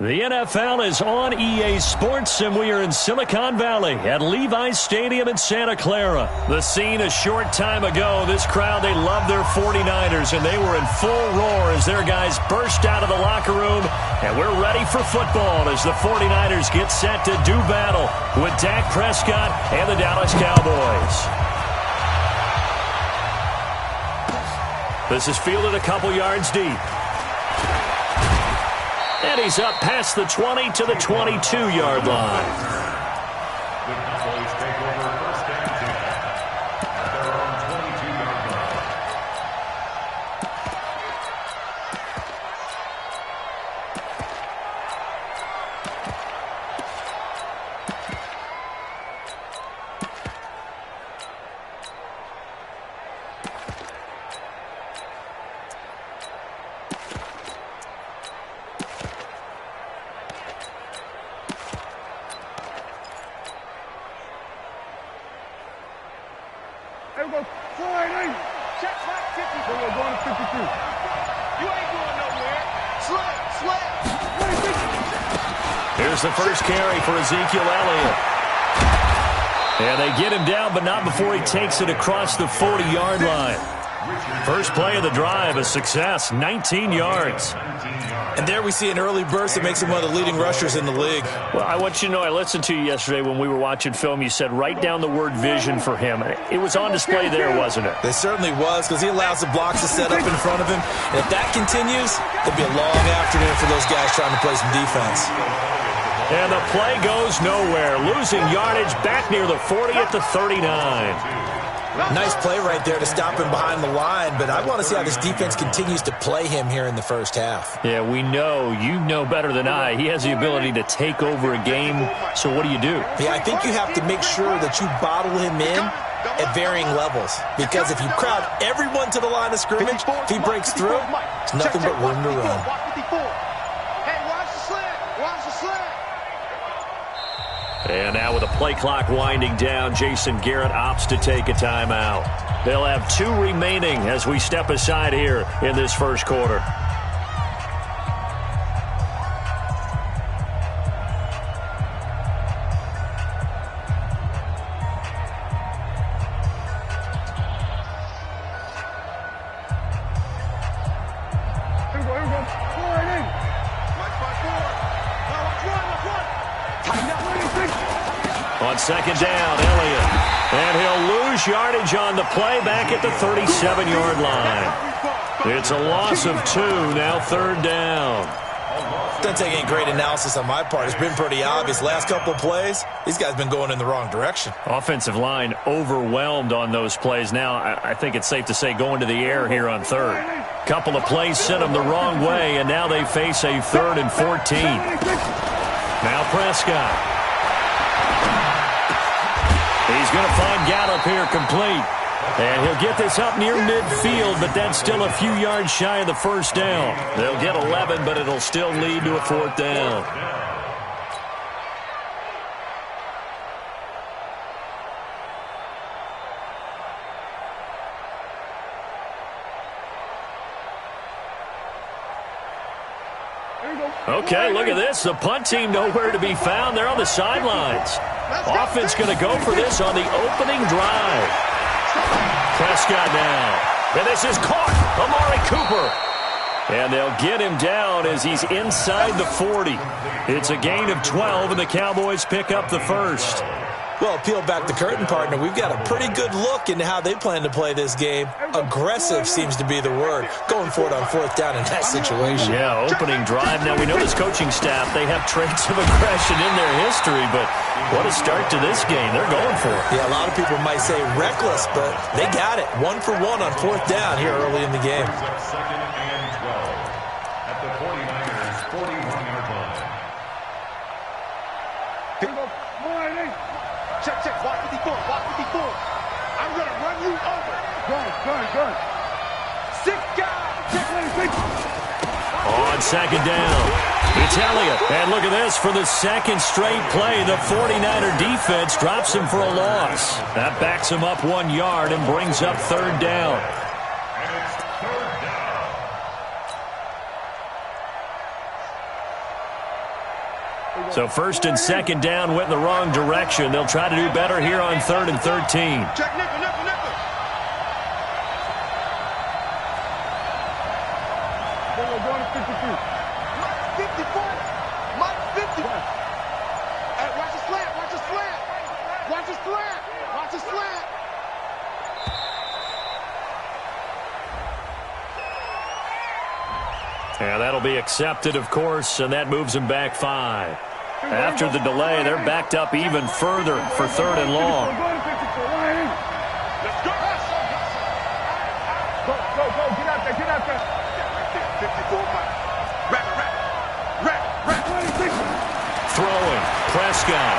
The NFL is on EA Sports, and we are in Silicon Valley at Levi's Stadium in Santa Clara. The scene a short time ago, this crowd, they love their 49ers, and they were in full roar as their guys burst out of the locker room, and we're ready for football as the 49ers get set to do battle with Dak Prescott and the Dallas Cowboys. This is fielded a couple yards deep. And he's up past the 20 to the 22-yard line. The Cowboys take over first and 10 at their own 22-yard line. There we go. Sliding. Check back 50. So we're going to 52. You ain't going nowhere. Slap. Here's the first carry for Ezekiel Elliott. And they get him down, but not before he takes it across the 40-yard line. First play of the drive, a success, 19 yards. And there we see an early burst that makes him one of the leading rushers in the league. Well, I want you to know, I listened to you yesterday when we were watching film. You said write down the word vision for him. It was on display there, wasn't it? It certainly was, because he allows the blocks to set up in front of him. And if that continues, it'll be a long afternoon for those guys trying to play some defense. And the play goes nowhere, losing yardage back near the 40 at the 39. Nice play right there to stop him behind the line, but I want to see how this defense continues to play him here in the first half. Yeah, we know, you know better than I, he has the ability to take over a game, so what do you do? Yeah, I think you have to make sure that you bottle him in at varying levels, because if you crowd everyone to the line of scrimmage, if he breaks through, it's nothing but room to run. Hey, watch the slant. Watch the slant. And now with the play clock winding down, Jason Garrett opts to take a timeout. They'll have 2 remaining as we step aside here in this first quarter. Here we go. Sliding. Watch 4. Now watch 1. Tighten up. On second down, Elliott. And he'll lose yardage on the play back at the 37-yard line. It's a loss of 2, now third down. Doesn't take any great analysis on my part. It's been pretty obvious. Last couple of plays, these guys have been going in the wrong direction. Offensive line overwhelmed on those plays. Now, I think it's safe to say going to the air here on third. Couple of plays sent them the wrong way, and now they face a 3rd and 14. Now Prescott. He's going to find Gallup here complete. And he'll get this up near midfield, but that's still a few yards shy of the first down. They'll get 11, but it'll still lead to a 4th down. Okay, look at this. The punt team nowhere to be found. They're on the sidelines. Offense going to go for this on the opening drive. Prescott now. And this is caught. Amari Cooper. And they'll get him down as he's inside the 40. It's a gain of 12, and the Cowboys pick up the first. Well, peel back the curtain, partner. We've got a pretty good look into how they plan to play this game. Aggressive seems to be the word. Going for it on 4th down in that situation. Yeah, opening drive. Now, we know this coaching staff, they have traits of aggression in their history, but what a start to this game. They're going for it. Yeah, a lot of people might say reckless, but they got it. 1 for 1 on 4th down here early in the game. Second and 12 at the 49ers 41-yard line. Here we go. Sliding. Check. Watch 54. I'm going to run you over. Good. 6 guys. Check. On second down, it's Elliott. And look at this. For the second straight play, the 49er defense drops him for a loss. That backs him up 1 yard and brings up 3rd down. And it's 3rd down. So first and second down went in the wrong direction. They'll try to do better here on 3rd and 13. Check nickel. They're going to 52. Mike 54. Mike 50. Hey, watch the slant. Watch the slant. Watch the slant. Watch the slant. Yeah, that'll be accepted, of course, and that moves them back 5. After the delay, they're backed up even further for 3rd and long. Let's go. Go. Get out there. Right there. 54 Mike. Wrap. Throwing. Prescott.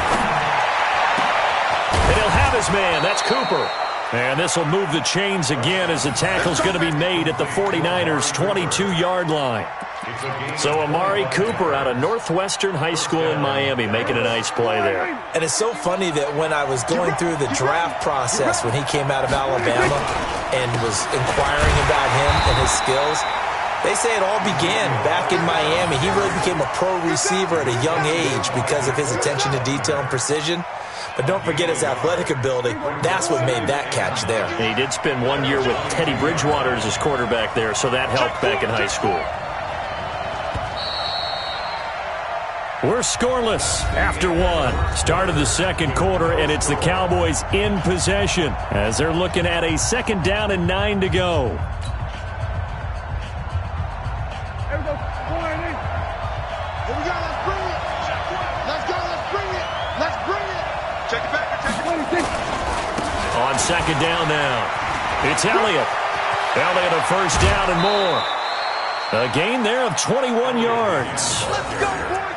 And he'll have his man. That's Cooper. And this will move the chains again as the tackle's going to be made at the 49ers' 22-yard line. So Amari Cooper out of Northwestern High School in Miami making a nice play there. And it's so funny that when I was going through the draft process when he came out of Alabama and was inquiring about him and his skills, they say it all began back in Miami. He really became a pro receiver at a young age because of his attention to detail and precision. But don't forget his athletic ability. That's what made that catch there. And he did spend 1 year with Teddy Bridgewater as his quarterback there, so that helped back in high school. We're scoreless after 1. Start of the second quarter, and it's the Cowboys in possession as they're looking at a 2nd down and 9 to go. Here we go. Let's bring it. Let's go. Let's bring it. Check it back. On 2nd down now, it's Elliott. Elliott a 1st down and more. A gain there of 21 yards.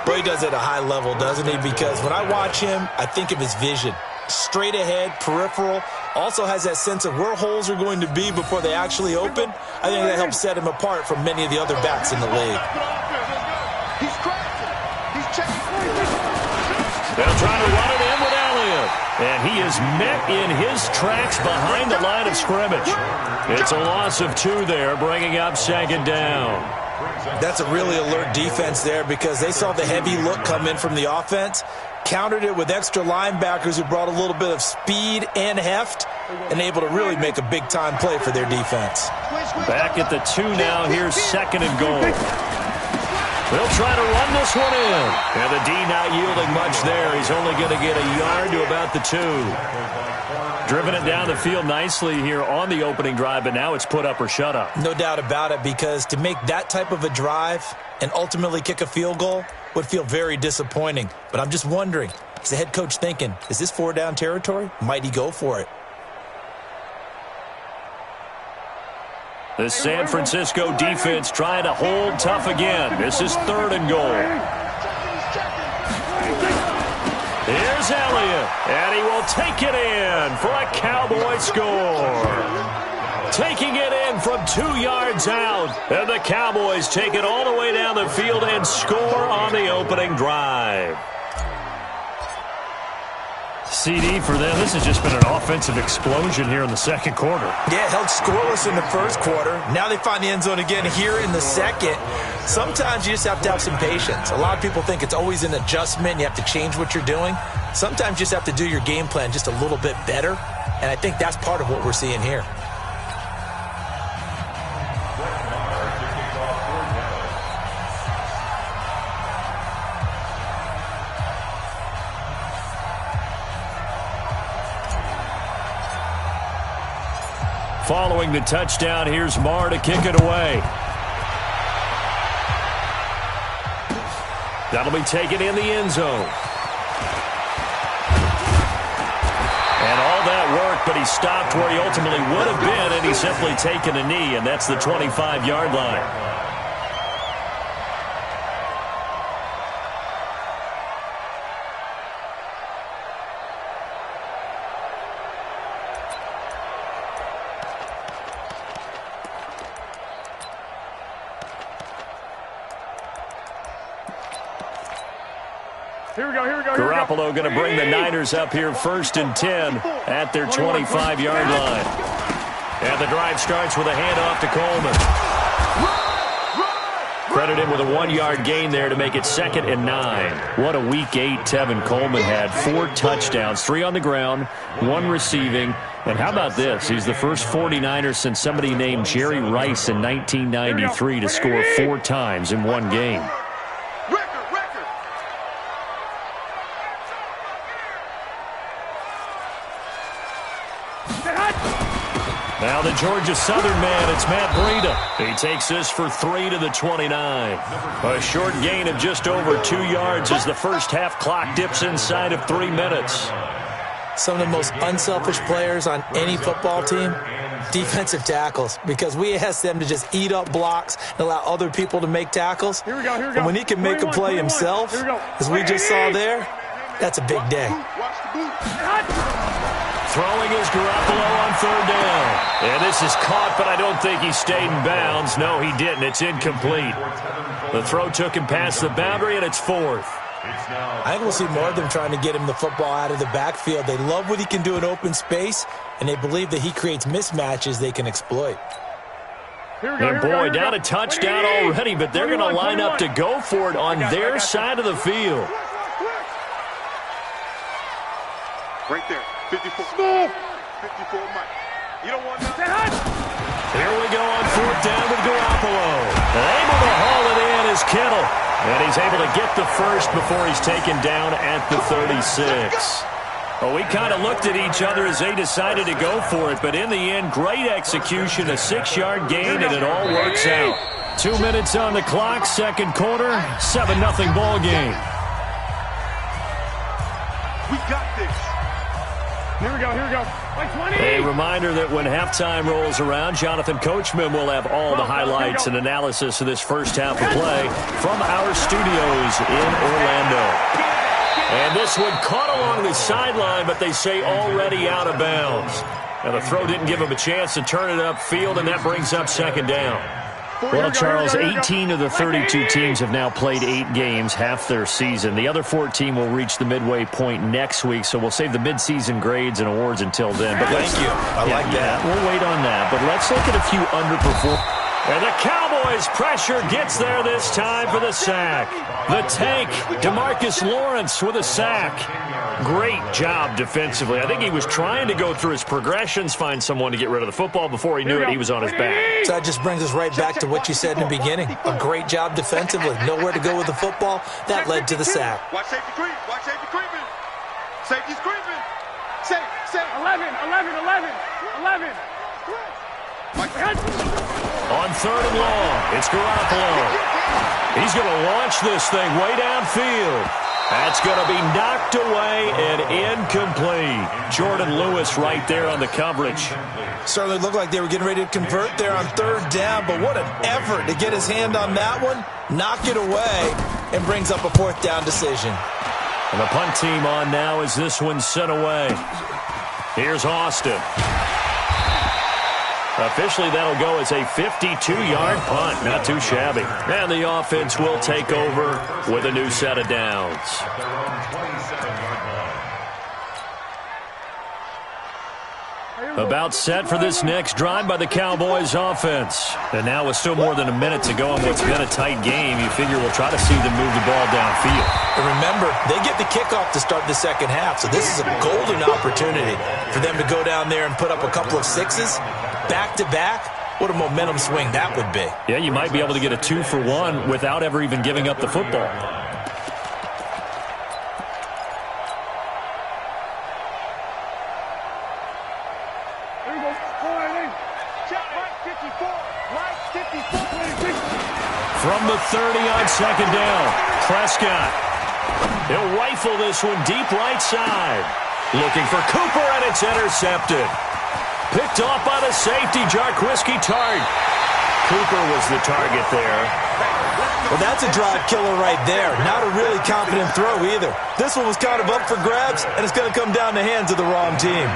Well, he does it at a high level, doesn't he? Because when I watch him, I think of his vision. Straight ahead, peripheral. Also has that sense of where holes are going to be before they actually open. I think that helps set him apart from many of the other backs in the league. He's crafty. He's checking. They'll try to run it in with Elliott. And he is met in his tracks behind the line of scrimmage. It's a loss of 2 there, bringing up 2nd down. That's a really alert defense there because they saw the heavy look come in from the offense, countered it with extra linebackers who brought a little bit of speed and heft, and able to really make a big-time play for their defense. Back at the 2 now. Here's 2nd and goal. They'll try to run this one in. And the D not yielding much there. He's only going to get a yard to about the 2. Driven it down the field nicely here on the opening drive, but now it's put up or shut up. No doubt about it, because to make that type of a drive and ultimately kick a field goal would feel very disappointing. But I'm just wondering, is the head coach thinking, is this 4-down territory? Might he go for it? The San Francisco defense trying to hold tough again. This is 3rd and goal. Here's Elliott, and he will take it in for a Cowboy score. Taking it in from 2 yards out, and the Cowboys take it all the way down the field and score on the opening drive. CD for them. This has just been an offensive explosion here in the second quarter. Yeah, held scoreless in the first quarter. Now they find the end zone again here in the second. Sometimes you just have to have some patience. A lot of people think it's always an adjustment. You have to change what you're doing. Sometimes you just have to do your game plan just a little bit better. And I think that's part of what we're seeing here. Following the touchdown, here's Marr to kick it away. That'll be taken in the end zone. And all that work, but he stopped where he ultimately would have been, and he's simply taken a knee, and that's the 25-yard line. Here we go. Garoppolo going to bring the Niners up here 1st and 10 at their 25-yard line. And the drive starts with a handoff to Coleman. Credited with a 1-yard gain there to make it 2nd and 9. What a Week 8 Tevin Coleman had. 4 touchdowns, 3 on the ground, 1 receiving. And how about this? He's the first 49er since somebody named Jerry Rice in 1993 to score 4 times in one game. Now the Georgia Southern man, it's Matt Breida. He takes this for 3 to the 29. A short gain of just over 2 yards as the first half clock dips inside of 3 minutes. Some of the most unselfish players on any football team, defensive tackles, because we ask them to just eat up blocks and allow other people to make tackles. Here we go. And when he can make a play himself, as we just saw there, that's a big day. Throwing is Garoppolo on 3rd down. And this is caught, but I don't think he stayed in bounds. No, he didn't. It's incomplete. The throw took him past the boundary, and it's 4th. I think we'll see more of them trying to get him the football out of the backfield. They love what he can do in open space, and they believe that he creates mismatches they can exploit. And boy, down a touchdown already, but they're going to line up to go for it on their side of the field. Right there. 54. 54, Mike. You don't want nothing. Here we go on 4th down with Garoppolo. Able to haul it in is Kittle. And he's able to get the first before he's taken down at the 36. Well, we kind of looked at each other as they decided to go for it, but in the end, great execution, a 6-yard gain, and it all works out. 2 minutes on the clock, 2nd quarter, 7-0 ball game. We got this. Here we go. A reminder that when halftime rolls around, Jonathan Coachman will have all the highlights and analysis of this first half of play from our studios in Orlando. And this one caught along the sideline, but they say already out of bounds. Now the throw didn't give him a chance to turn it upfield, and that brings up 2nd down. Well, Charles, 18 of the 32 teams have now played 8 games, half their season. The other 14 will reach the midway point next week, so we'll save the midseason grades and awards until then. But Thank you. I like that. We'll wait on that, but let's look at a few underperformers. And the Cowboys' pressure gets there this time for the sack. The tank, DeMarcus Lawrence with a sack. Great job defensively. I think he was trying to go through his progressions, find someone to get rid of the football. Before he knew it, he was on his back. So that just brings us right back to what you said in the beginning. A great job defensively. Nowhere to go with the football. That led to the sack. Watch safety creep. Watch safety creeping. Safety's creeping. Safe. 11. On 3rd and long, it's Garoppolo. He's going to launch this thing way downfield. That's going to be knocked away and incomplete. Jordan Lewis right there on the coverage. Certainly looked like they were getting ready to convert there on 3rd down, but what an effort to get his hand on that one, knock it away, and brings up a 4th down decision. And the punt team on now as this one's sent away. Here's Austin. Officially, that'll go as a 52-yard punt. Not too shabby. And the offense will take over with a new set of downs. About set for this next drive by the Cowboys offense. And now with still more than a minute to go in what's been a tight game, you figure we'll try to see them move the ball downfield. And remember, they get the kickoff to start the second half, so this is a golden opportunity for them to go down there and put up a couple of 6s. Back-to-back, what a momentum swing that would be. Yeah, you might be able to get a 2-for-1 without ever even giving up the football. From the 30 on 2nd down, Prescott. He'll rifle this one deep right side. Looking for Cooper, and it's intercepted. Picked off by the safety, Jarquiski Tart. Cooper was the target there. Well, that's a drive killer right there. Not a really confident throw either. This one was kind of up for grabs, and it's going to come down the hands of the wrong team.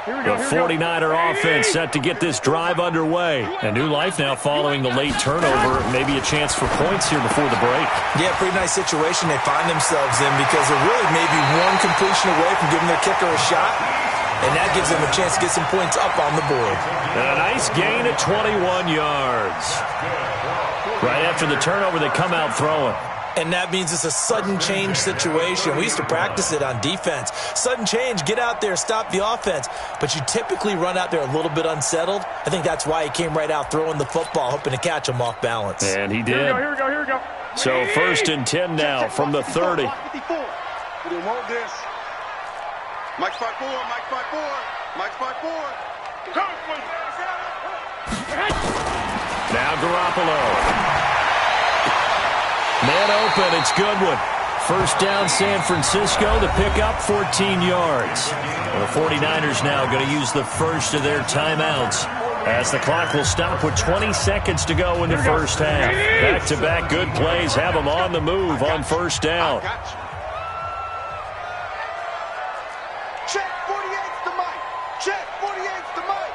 The 49er offense set to get this drive underway. A new life now following the late turnover. Maybe a chance for points here before the break. Yeah, pretty nice situation they find themselves in because they're really maybe one completion away from giving their kicker a shot. And that gives them a chance to get some points up on the board. And a nice gain at 21 yards. Right after the turnover, they come out throwing. And that means it's a sudden change situation. We used to practice it on defense. Sudden change, get out there, stop the offense. But you typically run out there a little bit unsettled. I think that's why he came right out throwing the football, hoping to catch him off balance. And he did. Here we go. So 1st and 10 now from the 30. We didn't want this. Mike 5-4. Mike 5-4. Now Garoppolo. Man open, it's Goodwin. First down, San Francisco. The pickup, 14 yards. Well, the 49ers now going to use the first of their timeouts as the clock will stop with 20 seconds to go in the first half. Back-to-back good plays have them on the move on first down. Check 48's the mic. Check 48's the mic.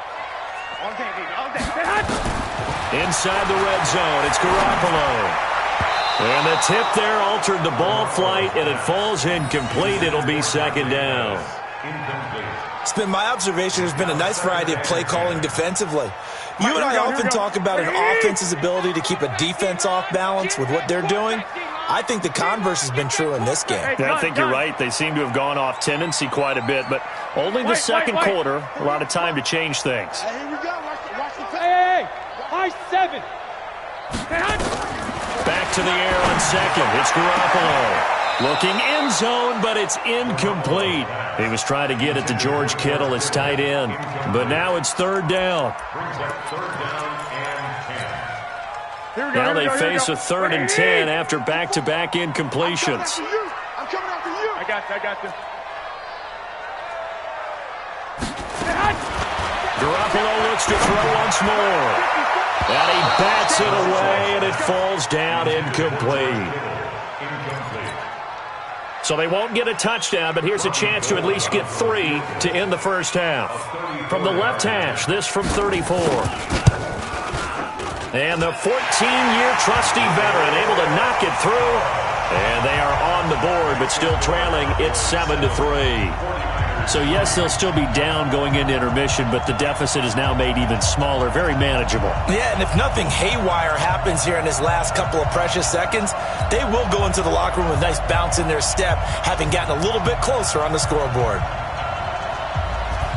All day. Inside the red zone, it's Garoppolo. And the tip there altered the ball flight, and it falls incomplete. It'll be second down. It's been my observation there's been a nice variety of play calling defensively. You and I often talk about an offense's ability to keep a defense off balance with what they're doing. I think the converse has been true in this game. I think you're right. They seem to have gone off tendency quite a bit, but only the second quarter, a lot of time to change things. Hey, here we go. Watch the Hey, high 7. Back to the air on second. It's Garoppolo. Looking end zone, but it's incomplete. He was trying to get it to George Kittle, his tight end. But now it's third down. Now they face a 3rd and 10 after back-to-back incompletions. I'm coming after you. I got you. Garoppolo looks to throw once more. And he bats it away, and it falls down incomplete. So they won't get a touchdown, but here's a chance to at least get 3 to end the first half. From the left hash, this from 34. And the 14-year trusty veteran able to knock it through. And they are on the board, but still trailing. It's 7-3. So, yes, they'll still be down going into intermission, but the deficit is now made even smaller, very manageable. Yeah, and if nothing haywire happens here in his last couple of precious seconds, they will go into the locker room with a nice bounce in their step, having gotten a little bit closer on the scoreboard.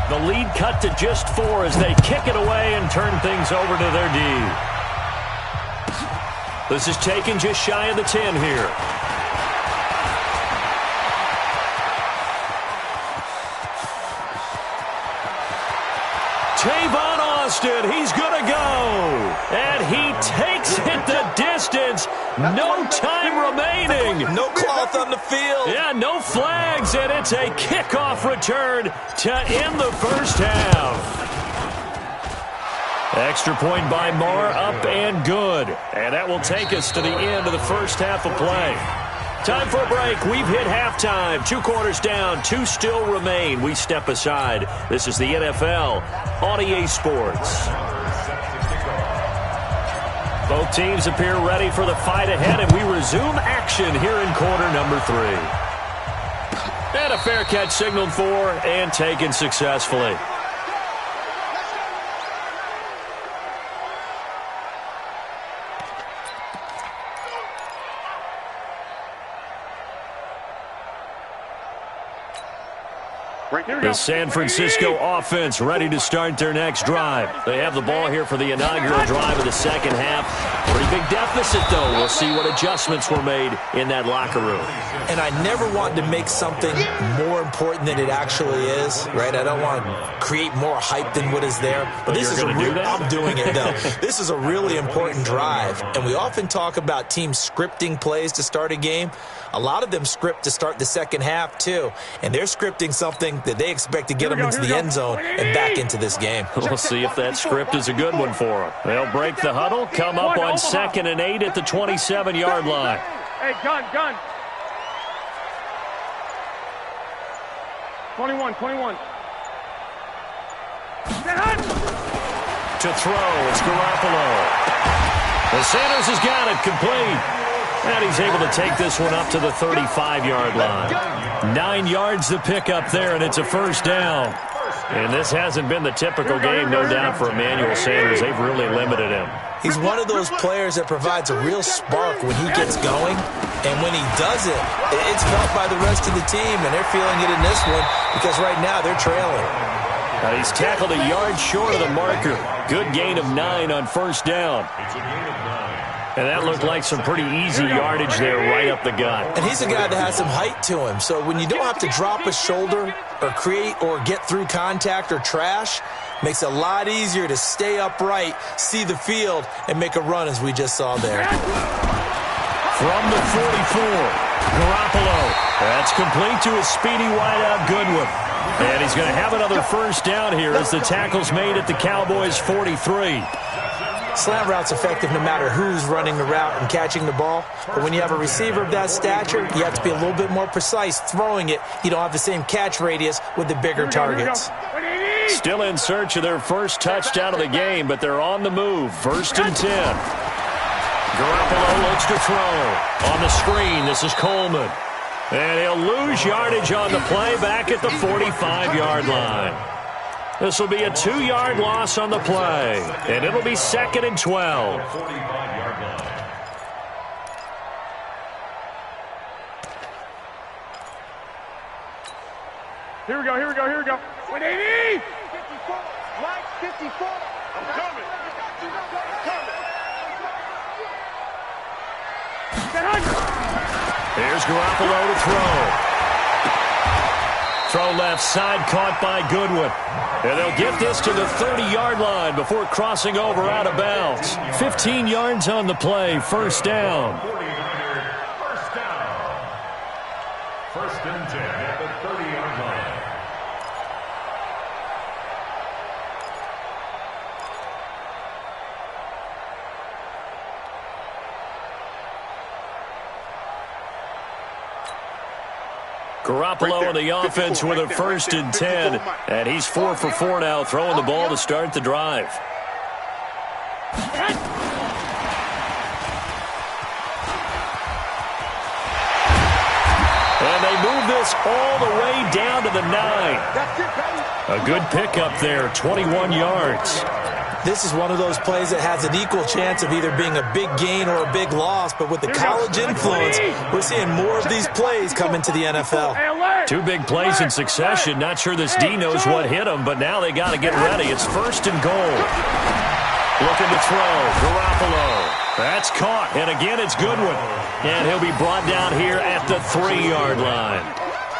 The lead cut to just 4 as they kick it away and turn things over to their D. This is taken just shy of the 10 here. Tavon Austin, he's going to go. And he takes it the distance. No time remaining. No cloth on the field. Yeah, no flags, and it's a kickoff return to end the first half. Extra point by Marr, up and good. And that will take us to the end of the first half of play. Time for a break. We've hit halftime. 2 quarters down. 2 still remain. We step aside. This is the NFL on EA Sports. Both teams appear ready for the fight ahead, and we resume action here in quarter number 3. And a fair catch signaled for and taken successfully. The San Francisco offense ready to start their next drive. They have the ball here for the inaugural drive of the second half. Pretty big deficit, though. We'll see what adjustments were made in that locker room. And I never want to make something more important than it actually is, right? I don't want to create more hype than what is there. But this is I'm doing it, though. This is a really important drive. And we often talk about teams scripting plays to start a game. A lot of them script to start the second half, too. And they're scripting something that they expect to get them into the end zone and back into this game. We'll see if that script is a good one for them. They'll break the huddle, come up on 2nd and 8 at the 27-yard line. Hey, gun. 21. To throw, it's Garoppolo. And Sanders has got it, complete. And he's able to take this one up to the 35-yard line. 9 yards to pick up there, and it's a first down. And this hasn't been the typical game, no doubt, for Emmanuel Sanders. They've really limited him. He's one of those players that provides a real spark when he gets going. And when he does it, it's felt by the rest of the team, and they're feeling it in this one because right now they're trailing. He's tackled a yard short of the marker. Good gain of 9 on first down. And that looked like some pretty easy yardage there right up the gut. And he's a guy that has some height to him. So when you don't have to drop a shoulder or create or get through contact or trash, makes it a lot easier to stay upright, see the field, and make a run as we just saw there. From the 44, Garoppolo. That's complete to a speedy wideout Goodwin. And he's going to have another first down here as the tackle's made at the Cowboys' 43. Slant route's effective no matter who's running the route and catching the ball. But when you have a receiver of that stature, you have to be a little bit more precise throwing it. You don't have the same catch radius with the bigger targets. Still in search of their first touchdown of the game, but they're on the move. 1st and 10. Garoppolo looks to throw. On the screen, this is Coleman. And he'll lose yardage on the play back at the 45-yard line. This will be a 2-yard loss on the play, and it'll be 2nd and 12. 45-yard line. Here we go, here we go, here we go. 180! 54. Mike, 54. I'm coming. Here's Garoppolo to throw. Throw left side, caught by Goodwin. And they'll get this to the 30-yard line before crossing over out of bounds. 15 yards on the play, first down. 49er, first down. 1st and 10 at the 30-yard line. Garoppolo on the offense with a 1st and 10. And he's 4 for 4 now, throwing the ball to start the drive. And they move this all the way down to the 9. A good pickup there, 21 yards. This is one of those plays that has an equal chance of either being a big gain or a big loss, but with the college influence, we're seeing more of these plays come into the NFL. 2 big plays in succession. Not sure this D knows what hit him, but now they got to get ready. It's 1st and goal. Looking to throw. Garoppolo. That's caught. And again, it's Goodwin. And he'll be brought down here at the 3-yard line.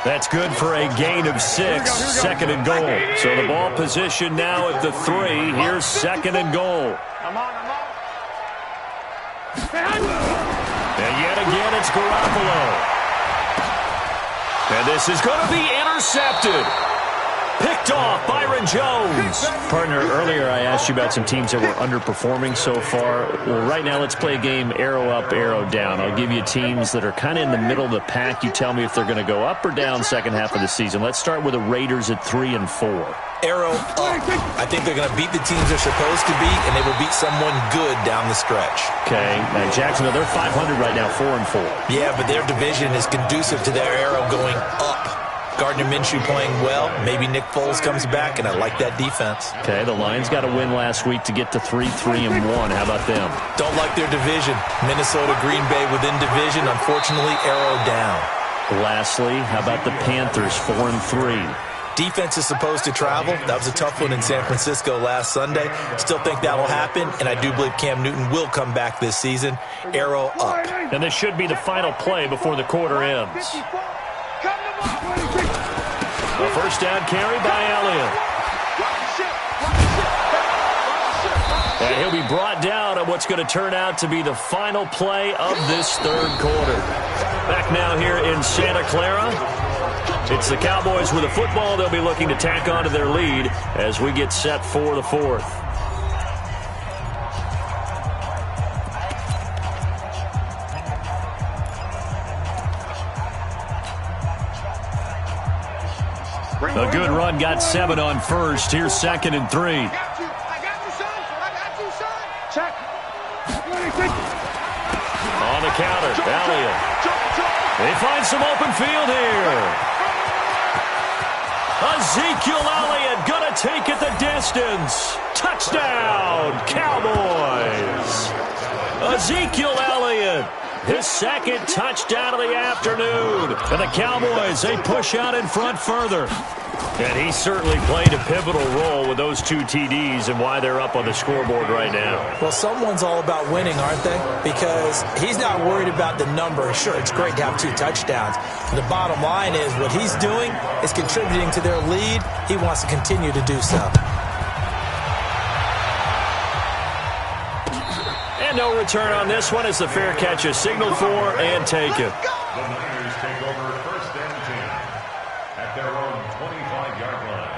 That's good for a gain of 6, 2nd and goal. So the ball position now at the 3. Here's 2nd and goal. And yet again, it's Garoppolo. And this is going to be intercepted. Picked off, Byron Jones. Partner, earlier I asked you about some teams that were underperforming so far. Well, right now let's play a game arrow up, arrow down. I'll give you teams that are kind of in the middle of the pack. You tell me if they're going to go up or down second half of the season. Let's start with the Raiders at 3 and 4. Arrow up. I think they're going to beat the teams they're supposed to beat, and they will beat someone good down the stretch. Okay, now Jacksonville, they're 500 right now, 4 and 4. Yeah, but their division is conducive to their arrow going up. Gardner Minshew playing well. Maybe Nick Foles comes back, and I like that defense. Okay, the Lions got a win last week to get to 3-1. How about them? Don't like their division. Minnesota, Green Bay within division. Unfortunately, arrow down. Lastly, how about the Panthers, 4 and 3? Defense is supposed to travel. That was a tough one in San Francisco last Sunday. Still think that will happen, and I do believe Cam Newton will come back this season. Arrow up. And this should be the final play before the quarter ends. A first down carry by Elliott. And he'll be brought down on what's going to turn out to be the final play of this 3rd quarter. Back now here in Santa Clara. It's the Cowboys with a football. They'll be looking to tack on to their lead as we get set for the 4th. A good run got 7 on first. Here's 2nd and 3. I got you, son. I got you, son. Check. On the counter, Elliott. They find some open field here. Ezekiel Elliott gonna take it the distance. Touchdown, Cowboys. Ezekiel Elliott, his 2nd touchdown of the afternoon. And the Cowboys, they push out in front further. And he certainly played a pivotal role with those 2 TDs and why they're up on the scoreboard right now. Well, someone's all about winning, aren't they? Because he's not worried about the number. Sure, it's great to have 2 touchdowns. The bottom line is what he's doing is contributing to their lead. He wants to continue to do so. And no return on this one as the fair catch is signaled for and taken. The Niners take over 1st and 10 at their own 25-yard line.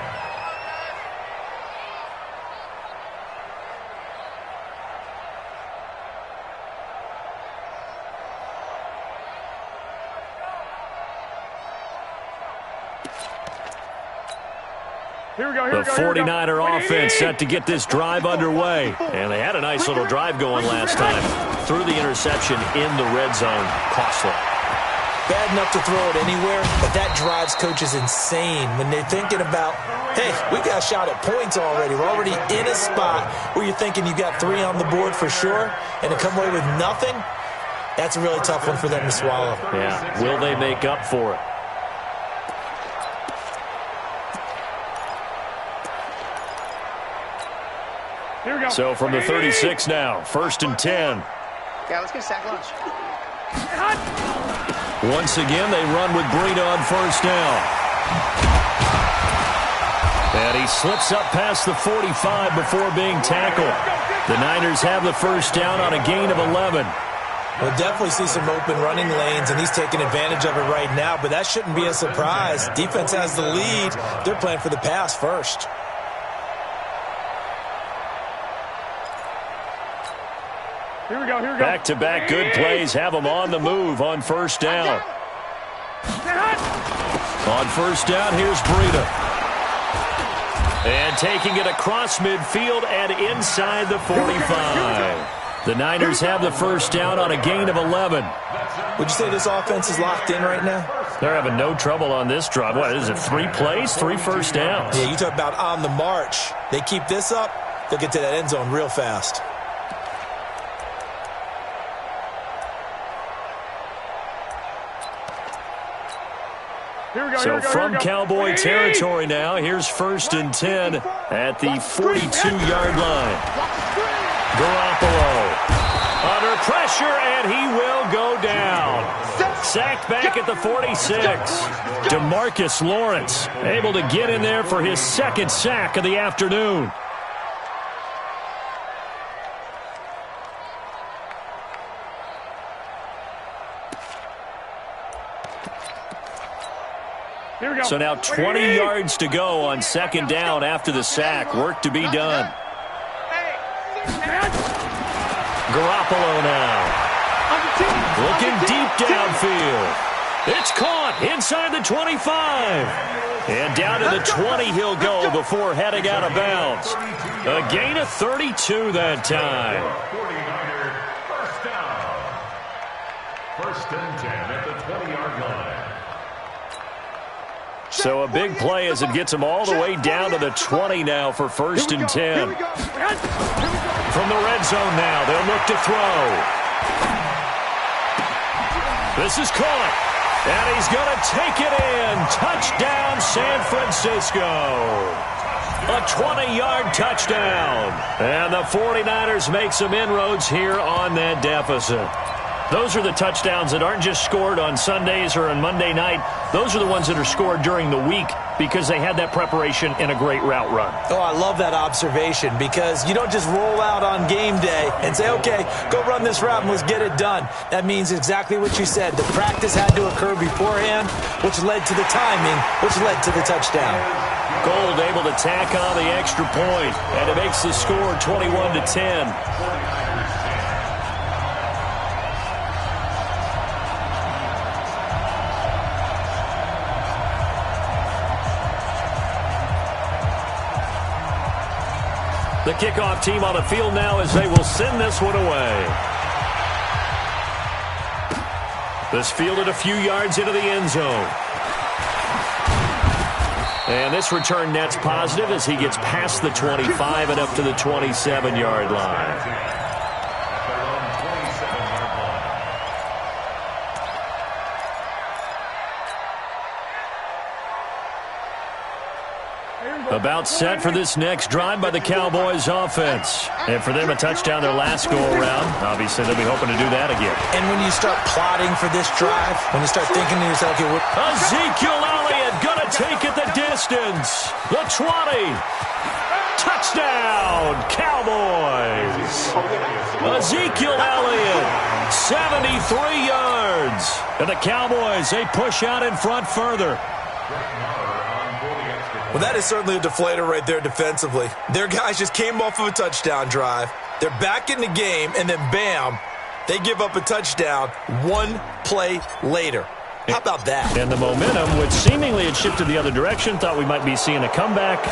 The 49er offense set to get this drive underway. And they had a nice little drive going last time. Threw the interception in the red zone. Costly. Bad enough to throw it anywhere, but that drives coaches insane when they're thinking about, hey, we got a shot at points already. We're already in a spot where you're thinking you got 3 on the board for sure, and to come away with nothing, that's a really tough one for them to swallow. Yeah, will they make up for it? Here we go. So from the 36 now, 1st and 10. Yeah, let's get a sack lunch. Once again, they run with Breida on 1st down. And he slips up past the 45 before being tackled. The Niners have the 1st down on a gain of 11. We'll definitely see some open running lanes, and he's taking advantage of it right now, but that shouldn't be a surprise. Defense has the lead. They're playing for the pass first. Here we go. Back-to-back good plays have them on the move on 1st down. On 1st down, here's Breida. And taking it across midfield and inside the 45. The Niners have the 1st down on a gain of 11. Would you say this offense is locked in right now? They're having no trouble on this drive. What is it, 3 plays, 3 first downs? Yeah, you talk about on the march. They keep this up, they'll get to that end zone real fast. So from Cowboy territory now, here's 1st and 10 at the 42-yard line. Garoppolo under pressure, and he will go down. Sacked back at the 46. DeMarcus Lawrence able to get in there for his 2nd sack of the afternoon. So now 20 yards to go on 2nd down after the sack. Work to be done. Garoppolo now. Looking deep downfield. It's caught inside the 25. And down to the 20 he'll go before heading out of bounds. A gain of 32 that time. 49er, 1st down. 1st and 10 at the 20-yard line. So a big play as it gets them all the way down to the 20 now for 1st and 10. From the red zone now, they'll look to throw. This is caught, and he's going to take it in. Touchdown, San Francisco. A 20-yard touchdown. And the 49ers make some inroads here on that deficit. Those are the touchdowns that aren't just scored on Sundays or on Monday night. Those are the ones that are scored during the week because they had that preparation in a great route run. Oh, I love that observation because you don't just roll out on game day and say, okay, go run this route and let's get it done. That means exactly what you said. The practice had to occur beforehand, which led to the timing, which led to the touchdown. Gold able to tack on the extra point, and it makes the score 21-10. The kickoff team on the field now as they will send this one away. This fielded a few yards into the end zone. And this return net's positive as he gets past the 25 and up to the 27-yard line. About set for this next drive by the Cowboys offense. And for them, a touchdown their last go-around. Obviously, they'll be hoping to do that again. And when you start plotting for this drive, when you start thinking to yourself, okay, Ezekiel Elliott going to take it the distance. The 20. Touchdown, Cowboys. Ezekiel Elliott, 73 yards. And the Cowboys, they push out in front further. Well, that is certainly a deflator right there defensively. Their guys just came off of a touchdown drive. They're back in the game, and then bam, they give up a touchdown one play later. How about that? And the momentum, which seemingly had shifted the other direction, thought we might be seeing a comeback.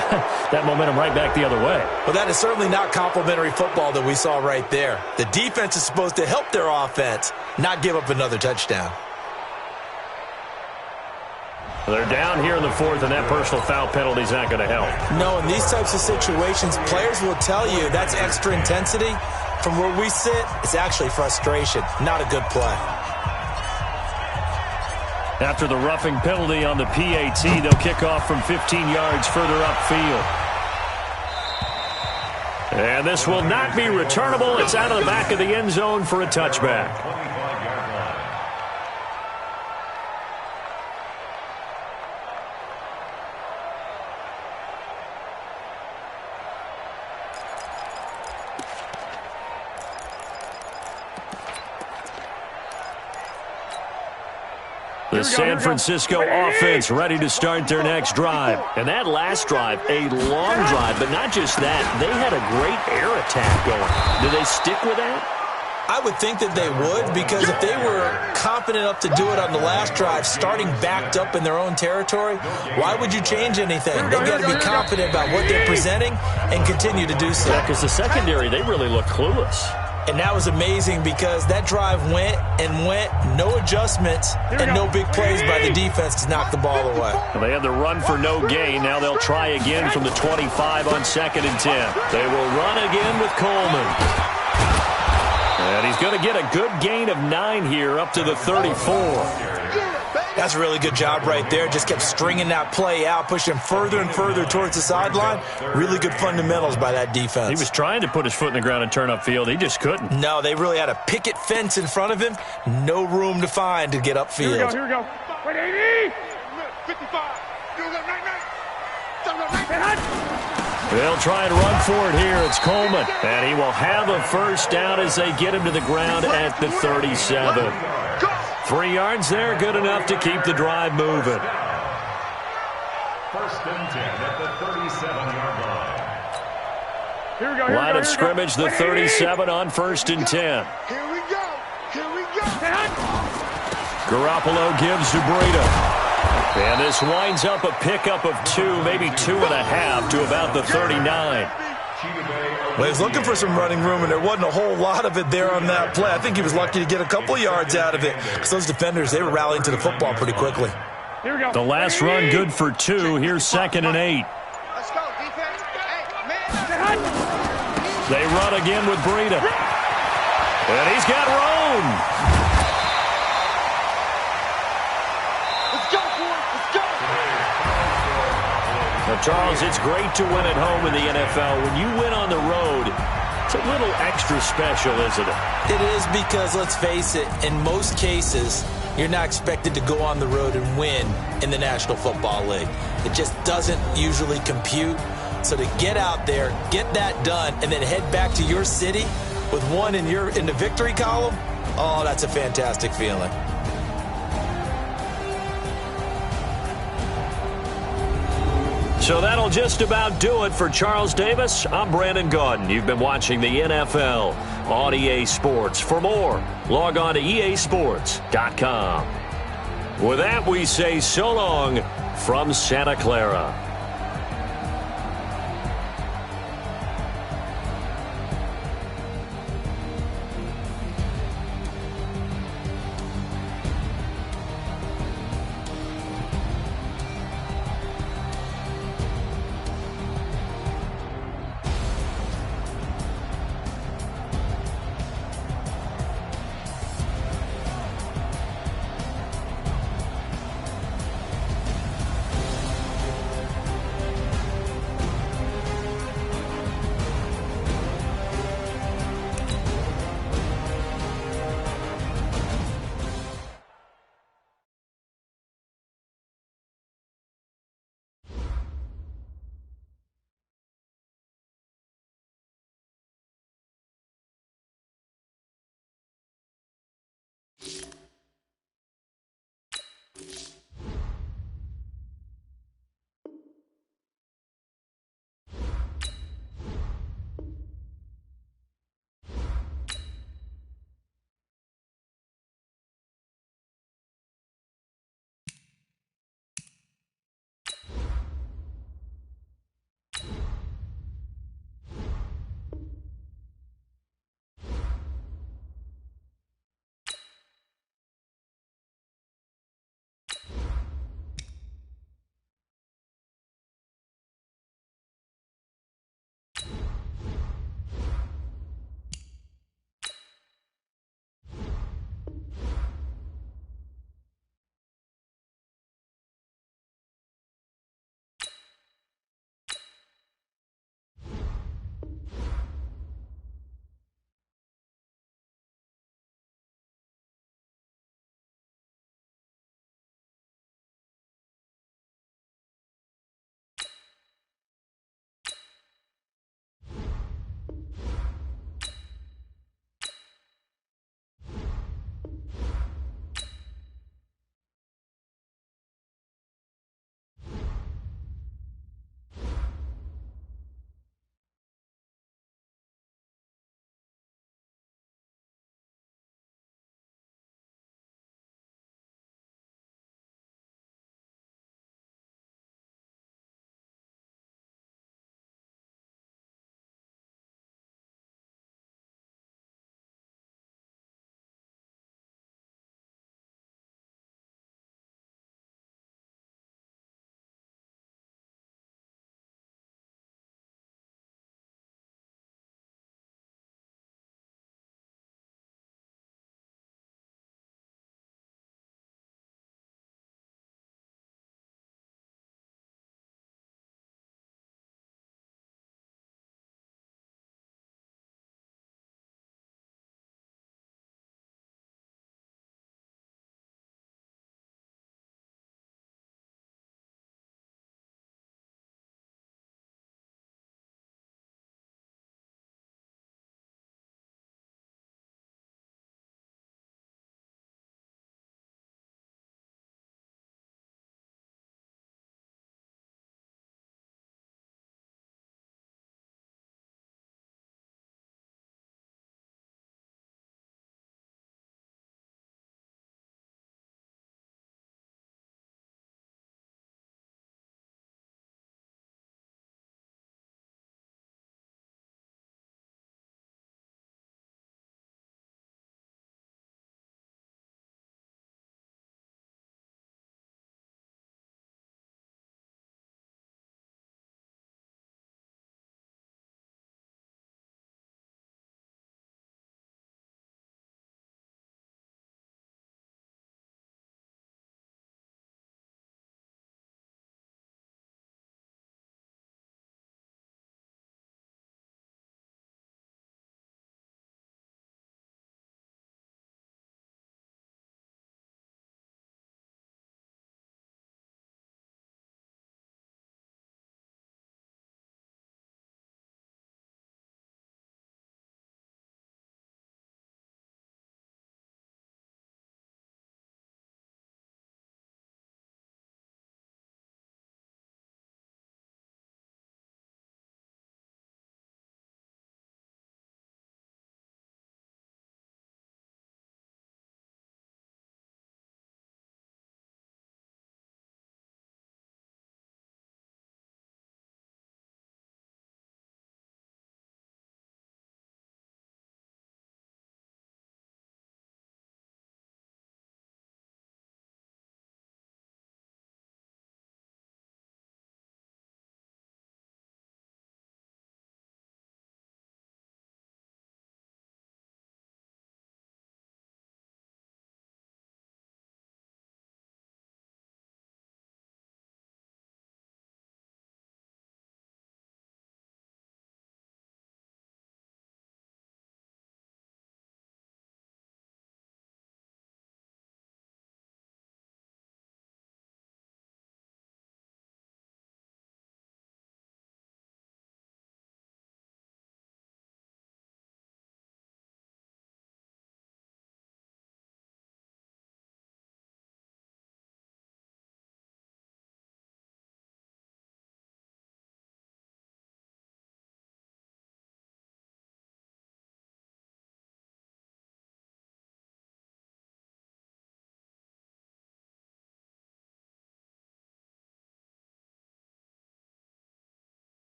That momentum right back the other way. Well, that is certainly not complimentary football that we saw right there. The defense is supposed to help their offense, not give up another touchdown. They're down here in the fourth, and that personal foul penalty is not going to help. No, in these types of situations, players will tell you that's extra intensity. From where we sit, it's actually frustration, not a good play. After the roughing penalty on the PAT, they'll kick off from 15 yards further upfield. And this will not be returnable. It's out of the back of the end zone for a touchback. The San Francisco offense ready to start their next drive. And that last drive, a long drive, but not just that. They had a great air attack going. Do they stick with that? I would think that they would, because if they were confident enough to do it on the last drive, starting backed up in their own territory, why would you change anything? They've got to be confident about what they're presenting and continue to do so. Yeah, because the secondary, they really look clueless. And that was amazing because that drive went and went, no adjustments, and no big plays by the defense to knock the ball away. Well, they had the run for no gain. Now they'll try again from the 25 on 2nd and 10. They will run again with Coleman. And he's going to get a good gain of 9 here up to the 34. That's a really good job right there. Just kept stringing that play out, pushing further and further towards the sideline. Really good fundamentals by that defense. He was trying to put his foot in the ground and turn upfield. He just couldn't. No, they really had a picket fence in front of him. No room to find to get upfield. Here we go. Wait, 80! 55. You got 99. They'll try and run for it here. It's Coleman. And he will have a first down as they get him to the ground at the 37. 3 yards there, good enough to keep the drive moving. 1st and 10 at the 37-yard line. Here we go. Line of scrimmage, the 37 on 1st and 10. Here we go. Here we go. Garoppolo gives to Breida. And this winds up a pickup of 2, maybe 2.5 to about the 39. Well, he was looking for some running room, and there wasn't a whole lot of it there on that play. I think he was lucky to get a couple of yards out of it because those defenders, they were rallying to the football pretty quickly. Here we go. The last run good for 2. Here's 2nd and 8. Let's go, defense. Hey, man. They run again with Breida. And he's got Roan. Let's go, boys. Let's go. Now, Charles, it's great to win at home in the NFL. When you win on the road, it's a little extra special, isn't it? It is because, let's face it, in most cases, you're not expected to go on the road and win in the National Football League. It just doesn't usually compute. So to get out there, get that done, and then head back to your city with one in the victory column, oh, that's a fantastic feeling. So that'll just about do it for Charles Davis. I'm Brandon Gaudin. You've been watching the NFL on EA Sports. For more, log on to easports.com. With that, we say so long from Santa Clara.